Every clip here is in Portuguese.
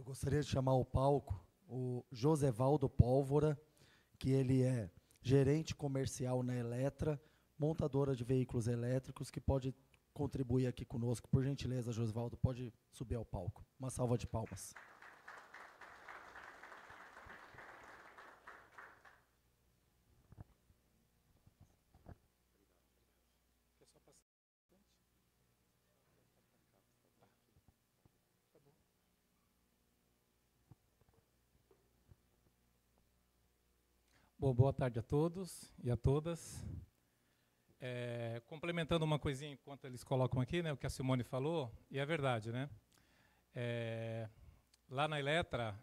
Eu gostaria de chamar ao palco o Josevaldo Pólvora, que ele é gerente comercial na Eletra, montadora de veículos elétricos, que pode contribuir aqui conosco. Por gentileza, Josevaldo, pode subir ao palco. Uma salva de palmas. Bom, boa tarde a todos e a todas. Complementando uma coisinha enquanto eles colocam aqui, né, o que a Simone falou, e é verdade, né? Lá na Eletra,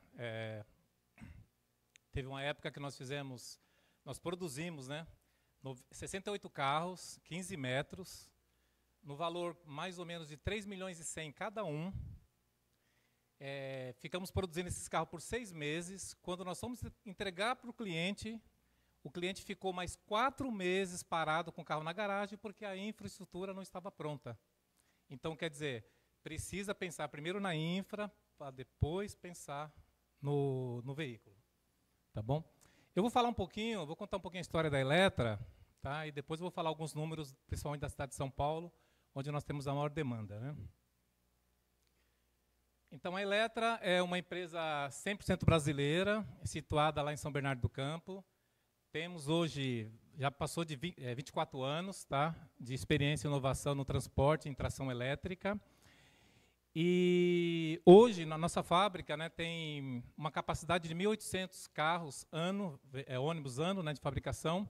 teve uma época que nós produzimos, né, 68 carros, 15 metros, no valor mais ou menos de 3 milhões e 100 cada um. Ficamos produzindo esses carros por 6 meses. Quando nós fomos entregar para o cliente ficou mais 4 meses parado com o carro na garagem porque a infraestrutura não estava pronta. Então, quer dizer, precisa pensar primeiro na infra, para depois pensar no veículo. Tá bom? Eu vou falar um pouquinho, vou contar um pouquinho a história da Eletra, tá? E depois eu vou falar alguns números, principalmente da cidade de São Paulo, onde nós temos a maior demanda, né? Então, a Eletra é uma empresa 100% brasileira, situada lá em São Bernardo do Campo. Temos hoje, já passou de 24 anos, tá, de experiência e inovação no transporte em tração elétrica. E hoje, na nossa fábrica, né, tem uma capacidade de 1.800 carros ano, ônibus ano, né, de fabricação.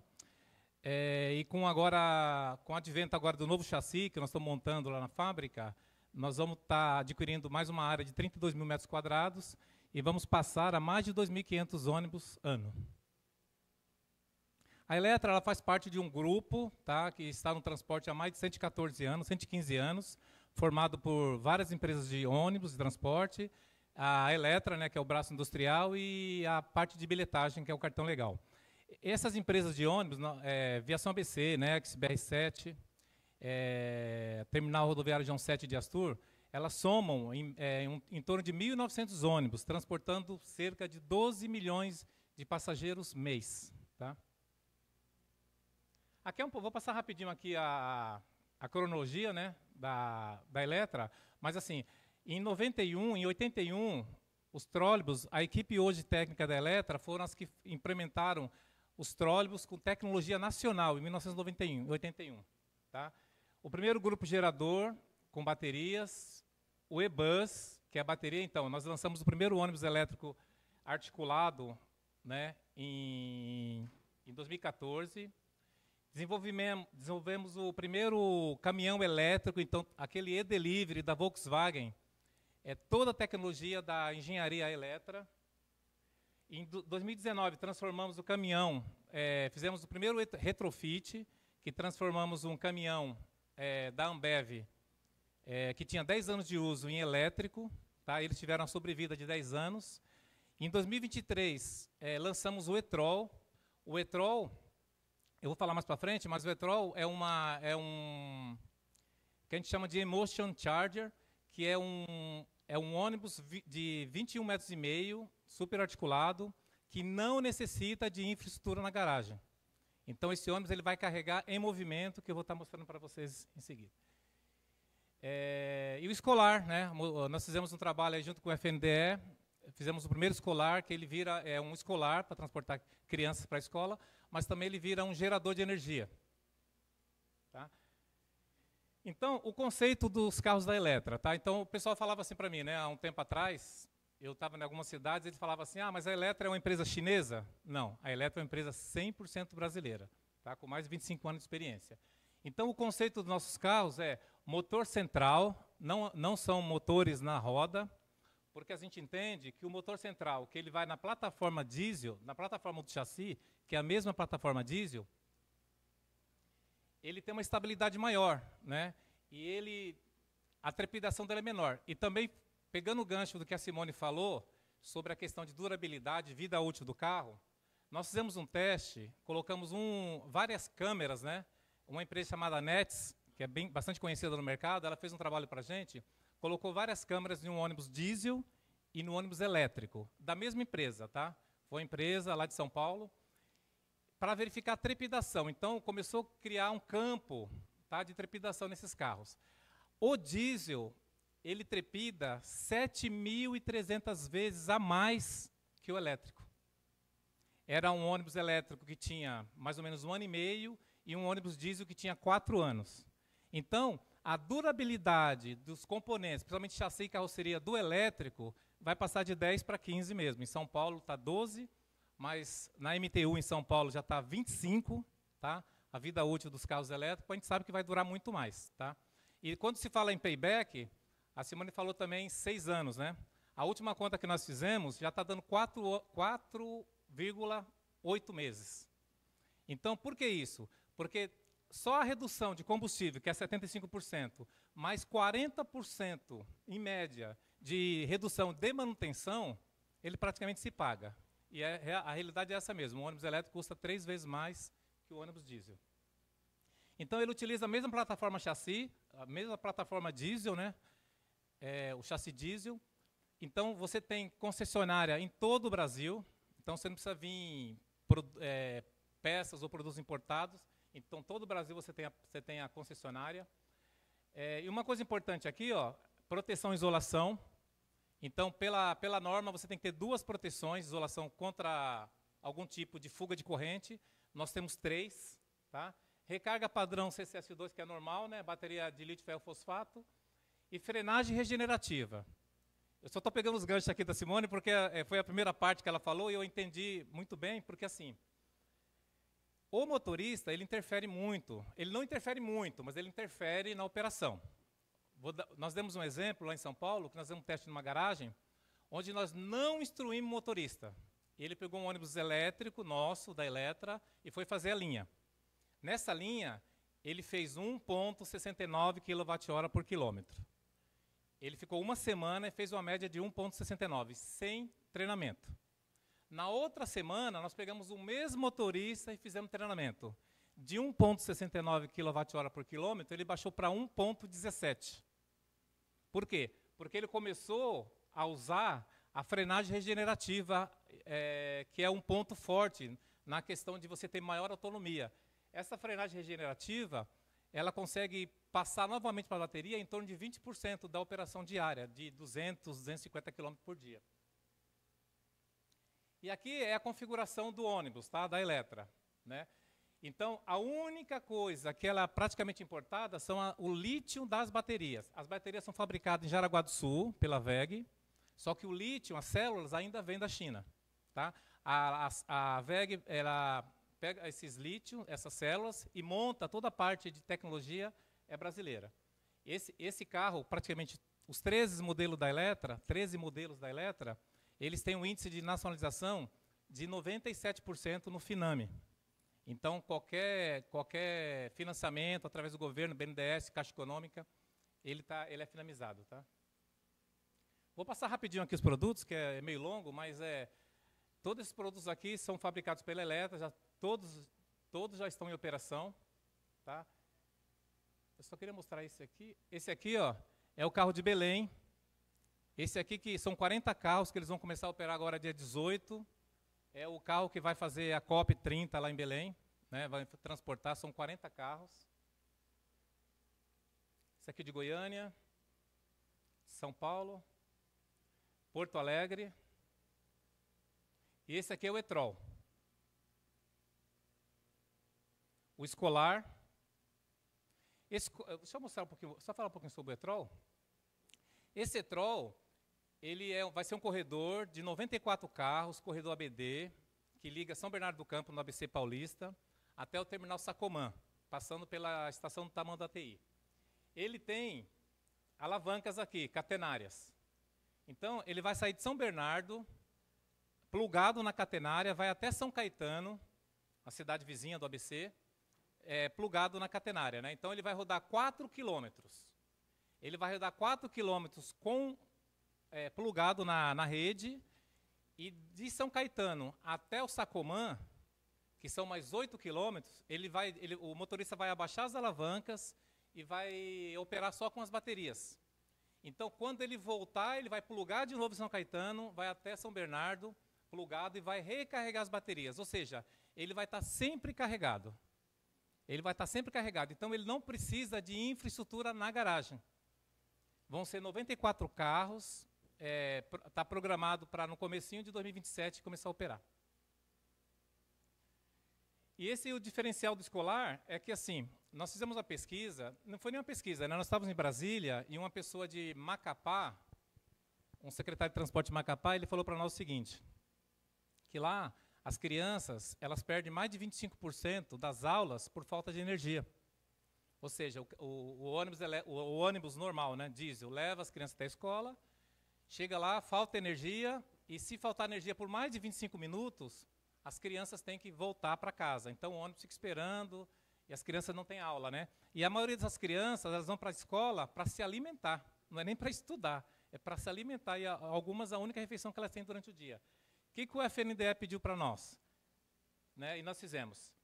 E com o advento agora do novo chassi que nós estamos montando lá na fábrica, nós vamos estar adquirindo mais uma área de 32 mil metros quadrados e vamos passar a mais de 2.500 ônibus ano. A Eletra ela faz parte de um grupo, tá, que está no transporte há mais de 114 anos, 115 anos, formado por várias empresas de ônibus de transporte, a Eletra, né, que é o braço industrial, e a parte de bilhetagem, que é o cartão legal. Essas empresas de ônibus, Viação ABC, Nex, BR7, Terminal Rodoviário João 7 de Astur, elas somam em torno de 1.900 ônibus, transportando cerca de 12 milhões de passageiros mês. Tá? Aqui vou passar rapidinho aqui a cronologia, né, da Eletra, mas assim, em 81, os trólebus, a equipe hoje técnica da Eletra foram as que implementaram os trólebus com tecnologia nacional, em 1981. Tá? O primeiro grupo gerador, com baterias, o E-Bus, que é a bateria, então, nós lançamos o primeiro ônibus elétrico articulado, né, em 2014, desenvolvemos o primeiro caminhão elétrico, então, aquele E-Delivery da Volkswagen, toda a tecnologia da engenharia Eletra. Em 2019, transformamos o caminhão, fizemos o primeiro retrofit, que transformamos um caminhão da Ambev, que tinha 10 anos de uso, em elétrico. Tá? Eles tiveram a sobrevida de 10 anos. Em 2023, lançamos o e-Trol. O e-Trol, eu vou falar mais para frente, mas o e-Trol é um que a gente chama de Emotion Charger, que é um ônibus de 21,5 metros, super articulado, que não necessita de infraestrutura na garagem. Então, esse ônibus ele vai carregar em movimento, que eu vou estar mostrando para vocês em seguida. E o escolar, né? Nós fizemos um trabalho aí junto com o FNDE, fizemos o primeiro escolar, que ele vira um escolar para transportar crianças para a escola, mas também ele vira um gerador de energia. Tá? Então, o conceito dos carros da Eletra. Tá? Então, o pessoal falava assim para mim, né, há um tempo atrás, eu estava em algumas cidades, eles falavam assim, mas a Eletra é uma empresa chinesa? Não, a Eletra é uma empresa 100% brasileira, tá? Com mais de 25 anos de experiência. Então, o conceito dos nossos carros é motor central, não são motores na roda, porque a gente entende que o motor central, que ele vai na plataforma diesel, na plataforma do chassi, que é a mesma plataforma diesel, ele tem uma estabilidade maior, né? E a trepidação dele é menor. E também, pegando o gancho do que a Simone falou, sobre a questão de durabilidade, vida útil do carro, nós fizemos um teste, colocamos várias câmeras, né? Uma empresa chamada Nets, que é bastante conhecida no mercado, ela fez um trabalho para a gente, colocou várias câmeras em um ônibus diesel e no ônibus elétrico, da mesma empresa, tá? Foi uma empresa lá de São Paulo, para verificar a trepidação. Então, começou a criar um campo, tá, de trepidação nesses carros. O diesel, ele trepida 7.300 vezes a mais que o elétrico. Era um ônibus elétrico que tinha mais ou menos 1 ano e meio e um ônibus diesel que tinha 4 anos. Então, a durabilidade dos componentes, principalmente chassi e carroceria do elétrico, vai passar de 10 para 15 mesmo. Em São Paulo está 12, mas na MTU em São Paulo já está 25, tá? A vida útil dos carros elétricos, a gente sabe que vai durar muito mais, tá? E quando se fala em payback, a Simone falou também 6 anos, né? A última conta que nós fizemos já está dando 4,8 meses. Então, por que isso? Porque só a redução de combustível, que é 75%, mais 40%, em média, de redução de manutenção, ele praticamente se paga. E a realidade é essa mesmo. O ônibus elétrico custa 3 vezes mais que o ônibus diesel. Então, ele utiliza a mesma plataforma chassi, a mesma plataforma diesel, né? O chassi diesel. Então, você tem concessionária em todo o Brasil. Então, você não precisa vir peças ou produtos importados. Então, todo o Brasil você tem a concessionária. E uma coisa importante aqui, ó, proteção e isolação. Então, pela norma, você tem que ter 2 proteções, isolação contra algum tipo de fuga de corrente. Nós temos 3. Tá? Recarga padrão CCS2, que é normal, né? Bateria de lítio ferrofosfato. E frenagem regenerativa. Eu só estou pegando os ganchos aqui da Simone, porque foi a primeira parte que ela falou, e eu entendi muito bem, porque assim, o motorista, ele interfere muito. Ele não interfere muito, mas ele interfere na operação. Nós demos um exemplo lá em São Paulo, que nós demos um teste numa garagem, onde nós não instruímos o motorista. Ele pegou um ônibus elétrico nosso, da Eletra, e foi fazer a linha. Nessa linha, ele fez 1,69 kWh por quilômetro. Ele ficou 1 semana e fez uma média de 1,69, sem treinamento. Na outra semana, nós pegamos o mesmo motorista e fizemos treinamento. De 1,69 kWh por quilômetro, ele baixou para 1,17. Por quê? Porque ele começou a usar a frenagem regenerativa, que é um ponto forte na questão de você ter maior autonomia. Essa frenagem regenerativa, ela consegue passar novamente para a bateria em torno de 20% da operação diária, de 200, 250 km por dia. E aqui é a configuração do ônibus, tá? Da Eletra, né? Então, a única coisa que ela é praticamente importada são o lítio das baterias. As baterias são fabricadas em Jaraguá do Sul, pela WEG, só que o lítio, as células, ainda vêm da China. Tá? A WEG, ela pega esses lítios, essas células, e monta toda a parte de tecnologia brasileira. Esse carro, praticamente, os 13 modelos da Eletra, eles têm um índice de nacionalização de 97% no FINAME. Então, qualquer financiamento através do governo, BNDES, Caixa Econômica, ele é finalizado. Tá? Vou passar rapidinho aqui os produtos, que é meio longo, mas todos esses produtos aqui são fabricados pela Eletra, todos já estão em operação. Tá? Eu só queria mostrar esse aqui. Esse aqui, ó, é o carro de Belém. Esse aqui, que são 40 carros que eles vão começar a operar agora dia 18. É o carro que vai fazer a COP30 lá em Belém, né? Vai transportar, são 40 carros. Esse aqui de Goiânia, São Paulo, Porto Alegre. E esse aqui é o e-trol. O escolar. Deixa eu mostrar um pouquinho, só falar um pouquinho sobre o e-trol. Esse e-trol, ele vai ser um corredor de 94 carros, corredor ABD, que liga São Bernardo do Campo, no ABC Paulista, até o terminal Sacomã, passando pela estação do Tamanduateí. Ele tem alavancas aqui, catenárias. Então, ele vai sair de São Bernardo, plugado na catenária, vai até São Caetano, a cidade vizinha do ABC, plugado na catenária. Né? Então, ele vai rodar 4 quilômetros. Ele vai rodar 4 quilômetros plugado na rede, e de São Caetano até o Sacomã, que são mais 8 quilômetros, o motorista vai abaixar as alavancas e vai operar só com as baterias. Então, quando ele voltar, ele vai plugar de novo em São Caetano, vai até São Bernardo, plugado, e vai recarregar as baterias. Ou seja, ele vai estar sempre carregado. Ele vai estar sempre carregado. Então, ele não precisa de infraestrutura na garagem. Vão ser 94 carros, está programado para, no comecinho de 2027, começar a operar. E esse o diferencial do escolar é que, assim, nós fizemos uma pesquisa, não foi nenhuma pesquisa, né? Nós estávamos em Brasília e uma pessoa de Macapá, um secretário de transporte de Macapá, ele falou para nós o seguinte, que lá as crianças, elas perdem mais de 25% das aulas por falta de energia. Ou seja, o ônibus normal, né, diesel, leva as crianças até a escola, chega lá, falta energia, e se faltar energia por mais de 25 minutos, as crianças têm que voltar para casa. Então, o ônibus fica esperando, e as crianças não têm aula, né? E a maioria dessas crianças, elas vão para a escola para se alimentar, não é nem para estudar, é para se alimentar, e algumas, a única refeição que elas têm durante o dia. O que o FNDE pediu para nós? Né, e nós fizemos.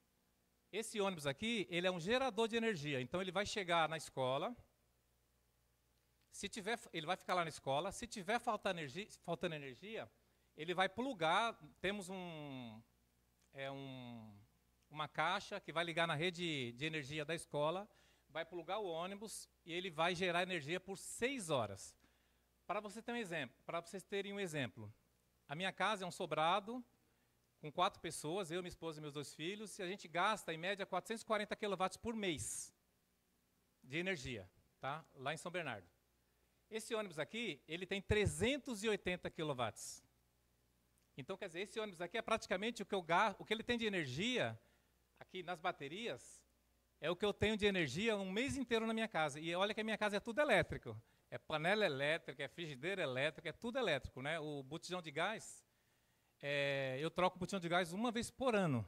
Esse ônibus aqui, ele é um gerador de energia, então ele vai chegar na escola, ele vai ficar lá na escola, se tiver faltando energia, ele vai plugar, temos uma caixa que vai ligar na rede de energia da escola, vai plugar o ônibus e ele vai gerar energia por 6 horas. Para você ter um exemplo, para vocês terem um exemplo, a minha casa é um sobrado, com 4 pessoas, eu, minha esposa e meus 2 filhos, e a gente gasta, em média, 440 kW por mês de energia, tá? Lá em São Bernardo. Esse ônibus aqui, ele tem 380 kW. Então, quer dizer, esse ônibus aqui é praticamente o que ele tem de energia, aqui nas baterias, é o que eu tenho de energia um mês inteiro na minha casa. E olha que a minha casa é tudo elétrico. É panela elétrica, é frigideira elétrica, é tudo elétrico, né? O botijão de gás... eu troco o botijão de gás uma vez por ano,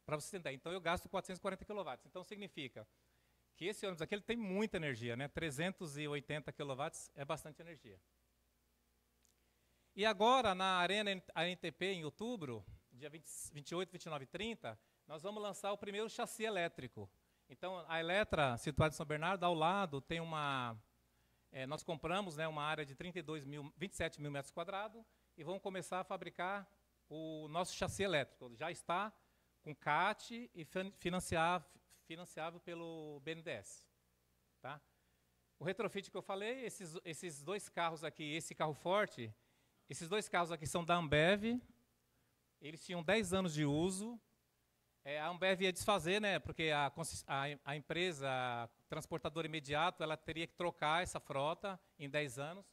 para você entender. Então, eu gasto 440 kW. Então, significa que esse ônibus aqui ele tem muita energia, né? 380 kW é bastante energia. E agora, na Arena ANTP, em outubro, dia 28, 29 e 30, nós vamos lançar o primeiro chassi elétrico. Então, a Eletra, situada em São Bernardo, ao lado tem nós compramos, né, uma área de 27 mil metros quadrados, e vamos começar a fabricar o nosso chassi elétrico. Já está com CAT e financiável pelo BNDES. Tá? O retrofit que eu falei, esses 2 carros aqui, esse carro forte, esses 2 carros aqui são da Ambev, eles tinham 10 anos de uso, a Ambev ia desfazer, né, porque a empresa transportadora imediato, ela teria que trocar essa frota em 10 anos,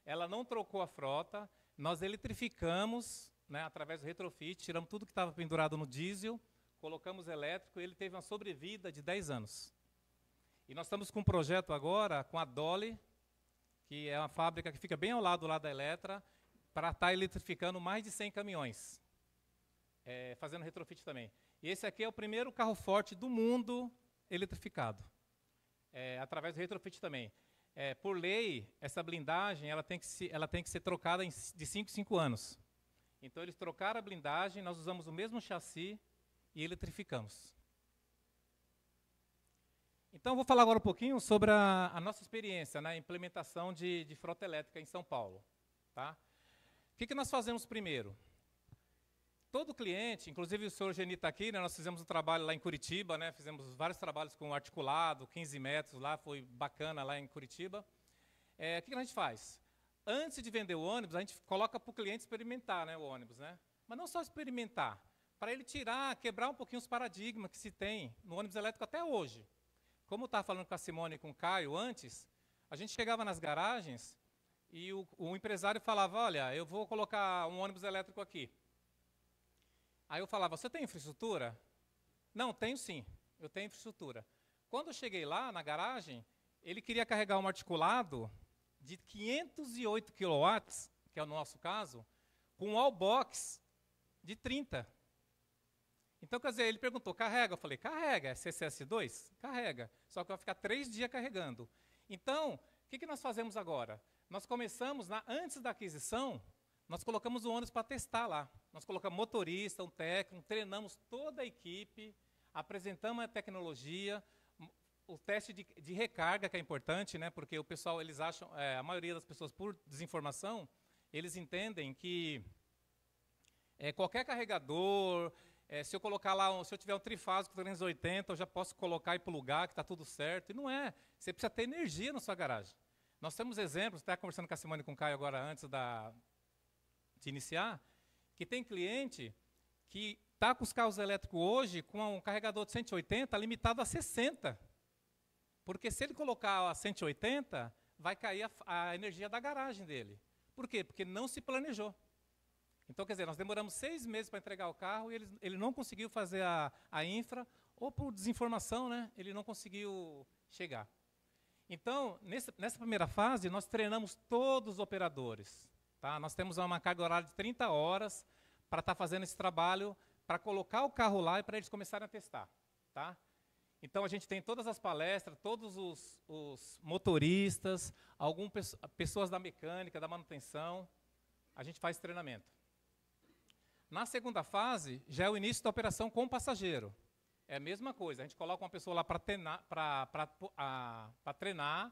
ela não trocou a frota. Nós eletrificamos, né, através do retrofit, tiramos tudo que estava pendurado no diesel, colocamos elétrico, e ele teve uma sobrevida de 10 anos. E nós estamos com um projeto agora com a Dolly, que é uma fábrica que fica bem ao lado lá da Eletra, para estar eletrificando mais de 100 caminhões, fazendo retrofit também. E esse aqui é o primeiro carro forte do mundo eletrificado, através do retrofit também. Por lei, essa blindagem ela tem que ser trocada de 5 em 5 anos. Então, eles trocaram a blindagem, nós usamos o mesmo chassi e eletrificamos. Então, vou falar agora um pouquinho sobre a nossa experiência na implementação de frota elétrica em São Paulo. Tá? O que nós fazemos primeiro? Todo cliente, inclusive o senhor Geni está aqui, né, nós fizemos um trabalho lá em Curitiba, né, fizemos vários trabalhos com articulado, 15 metros lá, foi bacana lá em Curitiba. O que a gente faz? Antes de vender o ônibus, a gente coloca para o cliente experimentar, né, o ônibus. Né? Mas não só experimentar, para ele quebrar um pouquinho os paradigmas que se tem no ônibus elétrico até hoje. Como eu estava falando com a Simone e com o Caio antes, a gente chegava nas garagens e o empresário falava, olha, eu vou colocar um ônibus elétrico aqui. Aí eu falava, você tem infraestrutura? Não, tenho sim, eu tenho infraestrutura. Quando eu cheguei lá na garagem, ele queria carregar um articulado de 508 kW, que é o nosso caso, com um wallbox de 30. Então, quer dizer, ele perguntou, carrega? Eu falei, carrega, é CCS2? Carrega, só que vai ficar 3 dias carregando. Então, o que nós fazemos agora? Nós começamos, antes da aquisição, nós colocamos o ônibus para testar lá. Nós colocamos motorista, um técnico, treinamos toda a equipe, apresentamos a tecnologia, o teste de recarga, que é importante, né? Porque o pessoal, eles acham, a maioria das pessoas, por desinformação, eles entendem que qualquer carregador, se eu colocar lá, se eu tiver um trifásico 380, eu já posso colocar e plugar, que está tudo certo. E não é. Você precisa ter energia na sua garagem. Nós temos exemplos, estava conversando com a Simone e com o Caio agora, antes de iniciar, que tem cliente que está com os carros elétricos hoje com um carregador de 180 limitado a 60. Porque se ele colocar a 180, vai cair a energia da garagem dele. Por quê? Porque não se planejou. Então, quer dizer, nós demoramos 6 meses para entregar o carro e ele não conseguiu fazer a infra, ou por desinformação, né, ele não conseguiu chegar. Então, nessa primeira fase, nós treinamos todos os operadores. Tá? Nós temos uma carga horária de 30 horas para estar fazendo esse trabalho, para colocar o carro lá e para eles começarem a testar. Tá? Então, a gente tem todas as palestras, todos os motoristas, algumas pessoas da mecânica, da manutenção, a gente faz treinamento. Na segunda fase, já é o início da operação com o passageiro. É a mesma coisa, a gente coloca uma pessoa lá para treinar,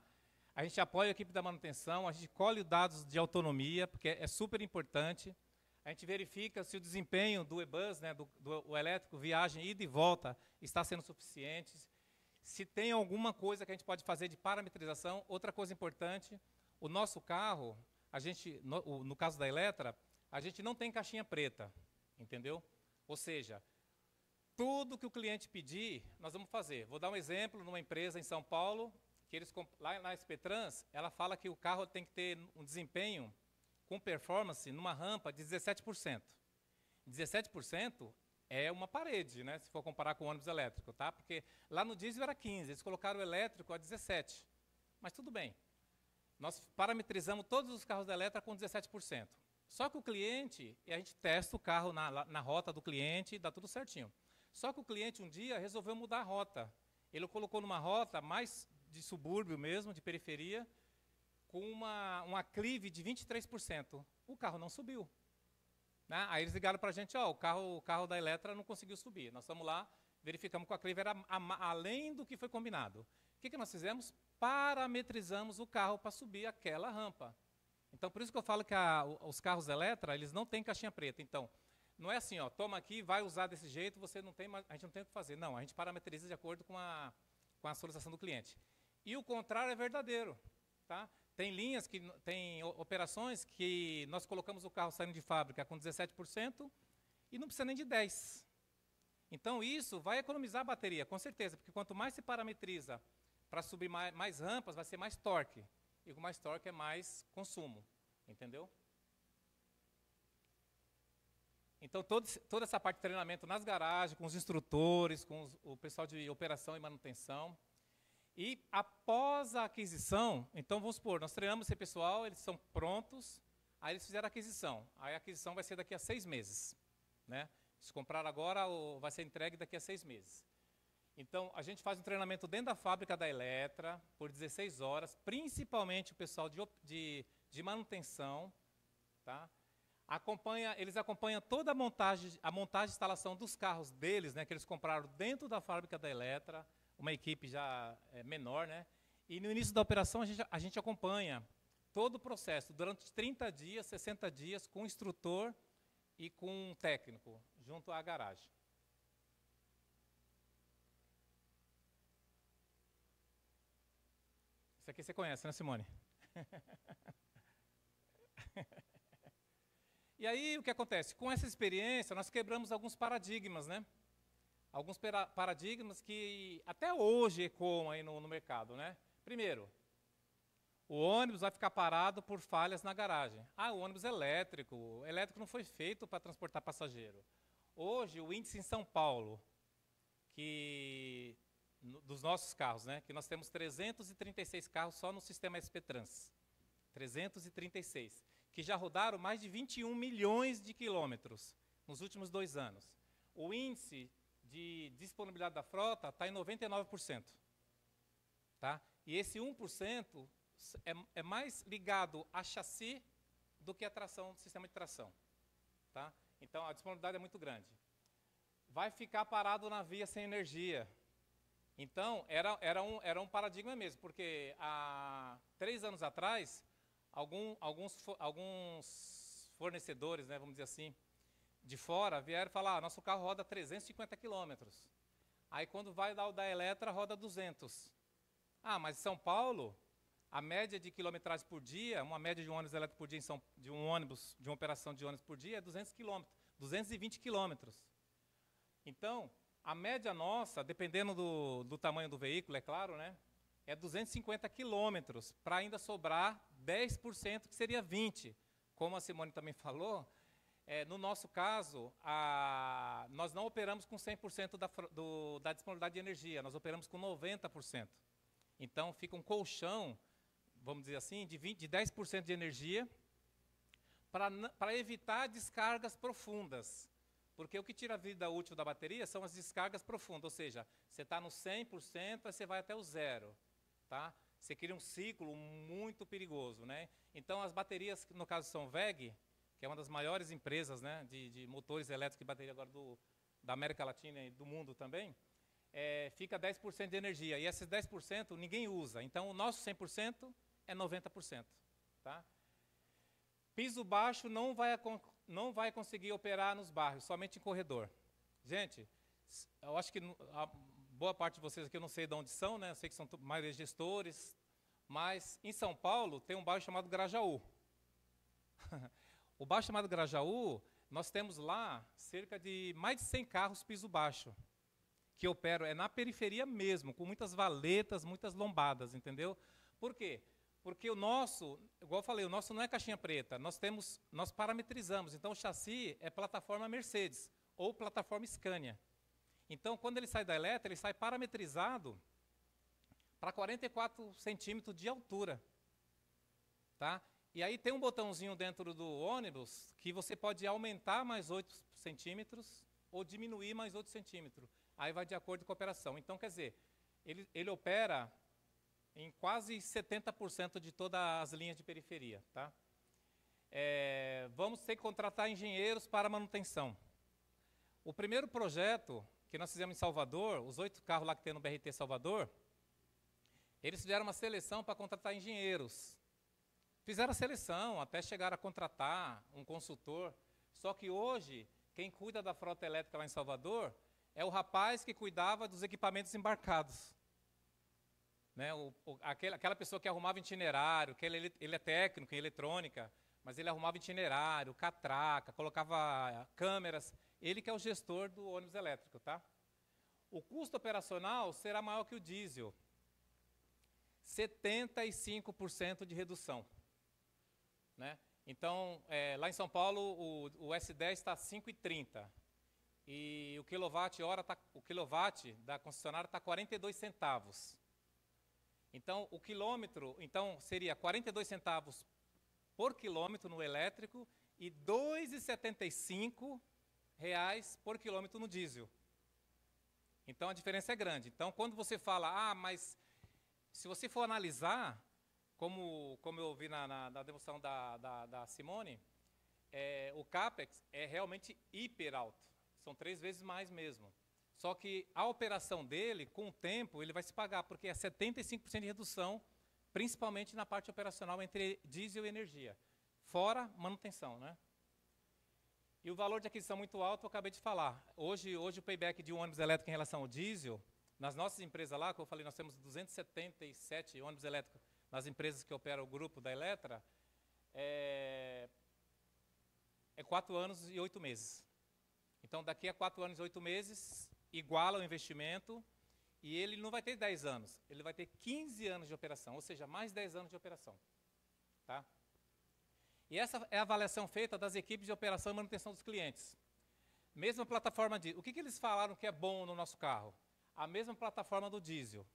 a gente apoia a equipe da manutenção, a gente colhe dados de autonomia, porque é super importante. A gente verifica se o desempenho do e-bus, né, do elétrico, viagem, ida e volta, está sendo suficiente. Se tem alguma coisa que a gente pode fazer de parametrização. Outra coisa importante, o nosso carro, no caso da Eletra, a gente não tem caixinha preta, entendeu? Ou seja, tudo que o cliente pedir, nós vamos fazer. Vou dar um exemplo numa empresa em São Paulo, que lá na SP Trans, ela fala que o carro tem que ter um desempenho com performance numa rampa de 17%. 17% é uma parede, né, se for comparar com o ônibus elétrico, tá? Porque lá no diesel era 15, eles colocaram o elétrico a 17. Mas tudo bem. Nós parametrizamos todos os carros da Eletra com 17%. Só que o cliente, e a gente testa o carro na rota do cliente e dá tudo certinho. Só que o cliente um dia resolveu mudar a rota. Ele colocou numa rota mais de subúrbio mesmo, de periferia, com uma clive de 23%. O carro não subiu. Né? Aí eles ligaram para a gente, o carro da Eletra não conseguiu subir. Nós estamos lá, verificamos que a clive era além do que foi combinado. O que nós fizemos? Parametrizamos o carro para subir aquela rampa. Então, por isso que eu falo que os carros Eletra, eles não têm caixinha preta. Então, não é assim, toma aqui, vai usar desse jeito, a gente não tem o que fazer. Não, a gente parametriza de acordo com a solicitação do cliente. E o contrário é verdadeiro. Tá? Tem linhas, tem operações que nós colocamos o carro saindo de fábrica com 17% e não precisa nem de 10%. Então, isso vai economizar a bateria, com certeza, porque quanto mais se parametriza para subir mais rampas, vai ser mais torque. E com mais torque é mais consumo, entendeu? Então, toda essa parte de treinamento nas garagens, com os instrutores, com o pessoal de operação e manutenção. E após a aquisição, então vamos supor, nós treinamos esse pessoal, eles são prontos, aí eles fizeram a aquisição. Aí a aquisição vai ser daqui a 6 meses. Né? Se comprar agora, vai ser entregue daqui a 6 meses. Então, a gente faz um treinamento dentro da fábrica da Eletra, por 16 horas, principalmente o pessoal de manutenção. Tá? Eles acompanham toda a montagem e instalação dos carros deles, né, que eles compraram dentro da fábrica da Eletra, uma equipe já menor. Né? E no início da operação, a gente acompanha todo o processo, durante 30 dias, 60 dias, com o instrutor e com um técnico, junto à garagem. Isso aqui você conhece, né, Simone? E aí, o que acontece? Com essa experiência, nós quebramos alguns paradigmas, né? Alguns paradigmas que até hoje ecoam aí no mercado, né? Primeiro, o ônibus vai ficar parado por falhas na garagem. O ônibus elétrico. O elétrico não foi feito para transportar passageiro. Hoje, o índice em São Paulo, dos nossos carros, né, que nós temos 336 carros só no sistema SP Trans. 336. Que já rodaram mais de 21 milhões de quilômetros nos últimos 2 anos. O índice de disponibilidade da frota está em 99%. Tá? E esse 1% é mais ligado a chassi do que a tração, sistema de tração. Tá? Então, a disponibilidade é muito grande. Vai ficar parado na via sem energia. Então, era um paradigma mesmo, porque há 3 anos atrás, alguns fornecedores, né, vamos dizer assim, de fora, vieram falar, nosso carro roda 350 quilômetros. Aí, quando vai dar o da Eletra, roda 200. Ah, mas em São Paulo, a média de quilometragem por dia, uma média de um ônibus elétrico por dia, de uma operação de ônibus por dia, é 200 quilômetros, 220 quilômetros. Então, a média nossa, dependendo do tamanho do veículo, é claro, né, é 250 quilômetros, para ainda sobrar 10%, que seria 20%. Como a Simone também falou, no nosso caso, nós não operamos com 100% da disponibilidade de energia, nós operamos com 90%. Então, fica um colchão, vamos dizer assim, de 10% de energia, para evitar descargas profundas. Porque o que tira a vida útil da bateria são as descargas profundas, ou seja, você está no 100%, aí você vai até o 0%. Tá? Você cria um ciclo muito perigoso. Né? Então, as baterias, no caso são WEG, que é uma das maiores empresas, né, de motores elétricos e bateria agora da América Latina e do mundo também, fica 10% de energia. E esses 10% ninguém usa. Então, o nosso 100% é 90%. Tá? Piso baixo não vai conseguir operar nos bairros, somente em corredor. Gente, eu acho que a boa parte de vocês aqui, eu não sei de onde são, né? Eu sei que são maioria gestores, mas em São Paulo tem um bairro chamado Grajaú. O bairro chamado Grajaú, nós temos lá cerca de mais de 100 carros piso baixo, que operam, na periferia mesmo, com muitas valetas, muitas lombadas, entendeu? Por quê? Porque o nosso, igual eu falei, o nosso não é caixinha preta, nós parametrizamos. Então, o chassi é plataforma Mercedes ou plataforma Scania. Então, quando ele sai da Eletra, ele sai parametrizado para 44 centímetros de altura. Tá? E aí tem um botãozinho dentro do ônibus que você pode aumentar mais 8 centímetros ou diminuir mais 8 centímetros. Aí vai de acordo com a operação. Então, quer dizer, ele opera em quase 70% de todas as linhas de periferia. Tá? Vamos ter que contratar engenheiros para manutenção. O primeiro projeto que nós fizemos em Salvador, os 8 carros lá que tem no BRT Salvador, eles fizeram uma seleção para contratar engenheiros. Fizeram a seleção até chegar a contratar um consultor. Só que hoje, quem cuida da frota elétrica lá em Salvador é o rapaz que cuidava dos equipamentos embarcados. Né, aquela pessoa que arrumava itinerário, que ele é técnico em eletrônica, mas ele arrumava itinerário, catraca, colocava câmeras, ele que é o gestor do ônibus elétrico. Tá? O custo operacional será maior que o diesel, 75% de redução. Né? Então, lá em São Paulo, o S10 está 5,30 e o quilowatt da concessionária está 42 centavos. Então, o quilômetro, seria 42 centavos por quilômetro no elétrico e R$ 2,75 por quilômetro no diesel. Então, a diferença é grande. Então, quando você fala, mas se você for analisar, como eu ouvi na demonstração da Simone, o CAPEX é realmente hiper alto. São 3 vezes mais mesmo. Só que a operação dele, com o tempo, ele vai se pagar, porque é 75% de redução, principalmente na parte operacional entre diesel e energia, fora manutenção. Né? E o valor de aquisição muito alto, eu acabei de falar. Hoje o payback de um ônibus elétrico em relação ao diesel, nas nossas empresas lá, como eu falei, nós temos 277 ônibus elétricos nas empresas que operam o grupo da Eletra, é 4 anos e 8 meses. Então, daqui a 4 anos e 8 meses, iguala o investimento e ele não vai ter 10 anos, ele vai ter 15 anos de operação, ou seja, mais 10 anos de operação. Tá? E essa é a avaliação feita das equipes de operação e manutenção dos clientes. Mesma plataforma de... O que eles falaram que é bom no nosso carro? A mesma plataforma do diesel.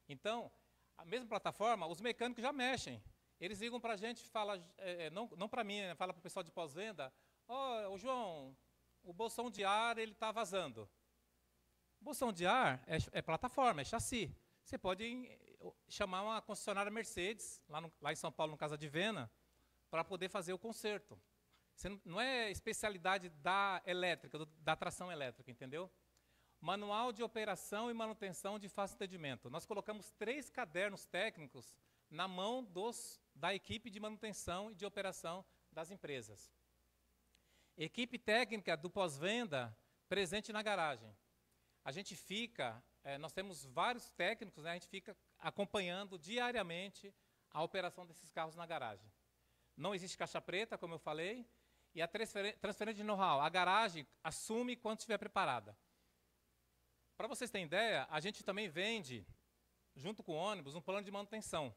Então, a mesma plataforma, os mecânicos já mexem. Eles ligam para a gente e falam, não para mim, né, fala para o pessoal de pós-venda, João, o bolsão de ar está vazando. O bolsão de ar é plataforma, é chassi. Você pode chamar uma concessionária Mercedes, lá em São Paulo, no Casa de Vena, para poder fazer o conserto. Não é especialidade da elétrica, da tração elétrica, entendeu? Manual de operação e manutenção de fácil entendimento. Nós colocamos 3 cadernos técnicos na mão da equipe de manutenção e de operação das empresas. Equipe técnica do pós-venda presente na garagem. A gente fica, nós temos vários técnicos, né, a gente fica acompanhando diariamente a operação desses carros na garagem. Não existe caixa preta, como eu falei, e a transferência de know-how. A garagem assume quando estiver preparada. Para vocês terem ideia, a gente também vende, junto com o ônibus, um plano de manutenção.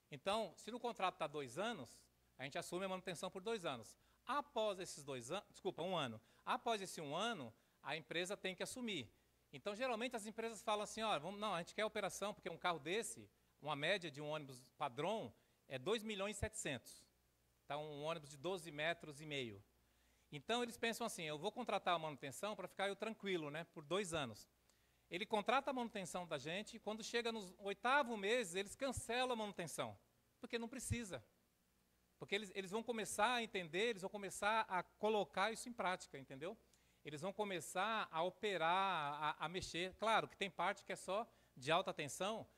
Então, se no contrato está 2 anos, a gente assume a manutenção por 2 anos. Após esses 2 anos, desculpa, 1 ano. Após esse 1 ano, a empresa tem que assumir. Então, geralmente, as empresas falam assim, ó, não, a gente quer operação, porque um carro desse, uma média de um ônibus padrão, é 2.700.000. Tá, um ônibus de 12,5 metros. Então, eles pensam assim, eu vou contratar a manutenção para ficar eu tranquilo, né, por 2 anos. Ele contrata a manutenção da gente, e quando chega nos 8º mês, eles cancelam a manutenção, porque não precisa. Porque eles vão começar a entender, eles vão começar a colocar isso em prática, entendeu? Eles vão começar a operar, a mexer. Claro que tem parte que é só de alta tensão,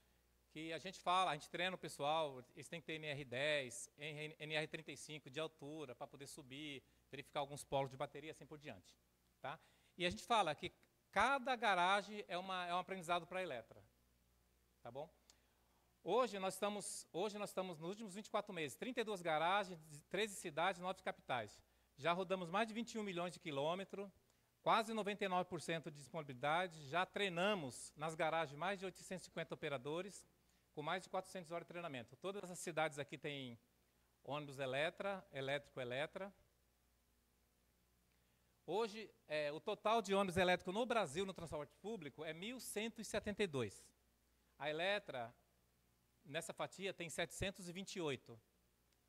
que a gente fala, a gente treina o pessoal, eles têm que ter NR10, NR35 de altura, para poder subir, verificar alguns polos de bateria, assim por diante. Tá? E a gente fala que cada garagem é um aprendizado para a Eletra. Tá bom? Hoje nós estamos nos últimos 24 meses, 32 garagens, 13 cidades, 9 capitais. Já rodamos mais de 21 milhões de quilômetros, quase 99% de disponibilidade, já treinamos nas garagens mais de 850 operadores, com mais de 400 horas de treinamento. Todas as cidades aqui têm ônibus elétrico Eletra. Hoje, o total de ônibus elétricos no Brasil, no transporte público, é 1.172. A Eletra, nessa fatia, tem 728.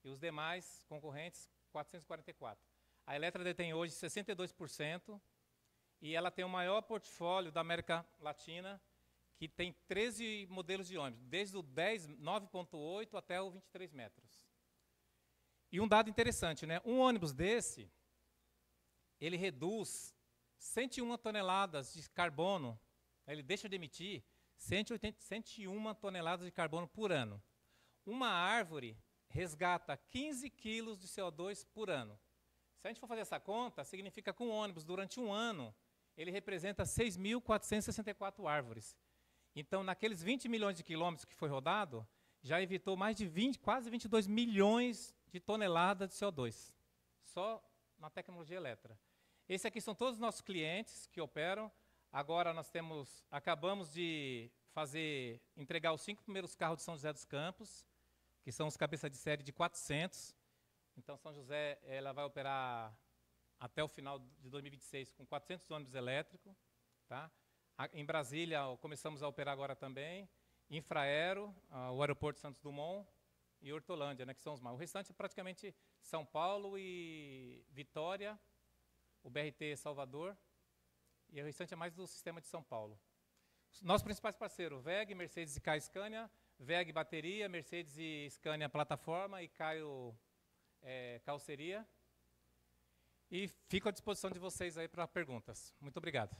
E os demais concorrentes, 444. A Eletra detém hoje 62%. E ela tem o maior portfólio da América Latina, que tem 13 modelos de ônibus, desde o 9.8 até o 23 metros. E um dado interessante, né? Um ônibus desse, ele reduz 101 toneladas de carbono, ele deixa de emitir 101 toneladas de carbono por ano. Uma árvore resgata 15 quilos de CO2 por ano. Se a gente for fazer essa conta, significa que um ônibus, durante 1 ano, ele representa 6.464 árvores. Então, naqueles 20 milhões de quilômetros que foi rodado, já evitou mais de quase 22 milhões de toneladas de CO2, só na tecnologia Eletra. Esses aqui são todos os nossos clientes que operam. Agora nós acabamos de entregar os 5 primeiros carros de São José dos Campos, que são os cabeças de série de 400. Então, São José ela vai operar até o final de 2026 com 400 ônibus elétricos. Tá? Em Brasília, começamos a operar agora também. Infraero, o aeroporto Santos Dumont e Hortolândia, né, que são os mais. O restante é praticamente São Paulo e Vitória, o BRT Salvador, e o restante é mais do sistema de São Paulo. Nossos principais parceiros, VEG, Mercedes e Caio Scania, VEG Bateria, Mercedes e Scania Plataforma e Caio Calceria. E fico à disposição de vocês aí para perguntas. Muito obrigado.